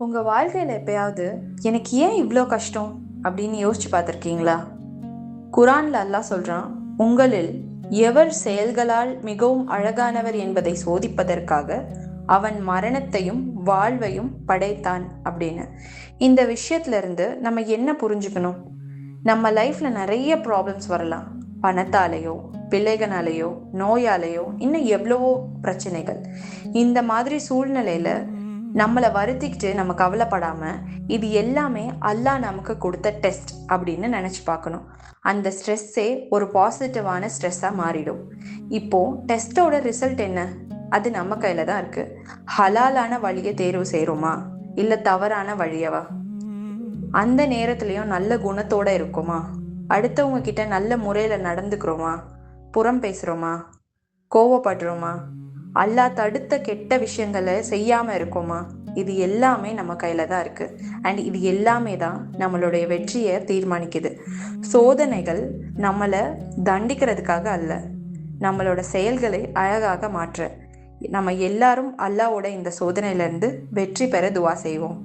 உங்கள் வாழ்க்கையில் எப்பயாவது எனக்கு ஏன் இவ்வளோ கஷ்டம் அப்படின்னு யோசிச்சு பார்த்துருக்கீங்களா? குரான்ல அல்லாஹ் சொல்கிறான், உங்களில் எவர் செயல்களால் மிகவும் அழகானவர் என்பதை சோதிப்பதற்காக அவன் மரணத்தையும் வாழ்வையும் படைத்தான் அப்படின்னு. இந்த விஷயத்துல இருந்து நம்ம என்ன புரிஞ்சுக்கணும்? நம்ம லைஃப்ல நிறைய ப்ராப்ளம்ஸ் வரலாம். பணத்தாலேயோ, பிள்ளைகளாலேயோ, நோயாலேயோ, இன்னும் எவ்வளவோ பிரச்சனைகள். இந்த மாதிரி சூழ்நிலையில நம்மளை வருத்திக்கிட்டு நம்ம கவலைப்படாம இது எல்லாமே அல்லாஹ் நமக்கு கொடுத்த டெஸ்ட் அப்படின்னு நினைச்சு பார்க்கணும். அந்த ஸ்ட்ரெஸ்ஸே ஒரு பாசிட்டிவான ஸ்ட்ரெஸ்ஸாக மாறிடும். இப்போ டெஸ்ட்டோட ரிசல்ட் என்ன? அது நம்ம கையில தான் இருக்கு. ஹலாலான வழியை தேர்வு செய்கிறோமா இல்லை தவறான வழியவா? அந்த நேரத்துலையும் நல்ல குணத்தோட இருக்குமா? அடுத்தவங்க கிட்ட நல்ல முறையில் நடந்துக்கிறோமா? புறம் பேசுகிறோமா? கோவப்படுறோமா? அல்லாஹ் தடுத்த கெட்ட விஷயங்களை செய்யாமல் இருக்கோமா? இது எல்லாமே நம்ம கையில் தான் இருக்குது. அண்ட் இது எல்லாமே தான் நம்மளுடைய வெற்றியை தீர்மானிக்குது. சோதனைகள் நம்மளை தண்டிக்கிறதுக்காக அல்ல, நம்மளோட செயல்களை அழகாக மாற்ற. நம்ம எல்லாரும் அல்லாஹ்வோட இந்த சோதனையிலேருந்து வெற்றி பெற துவா செய்வோம்.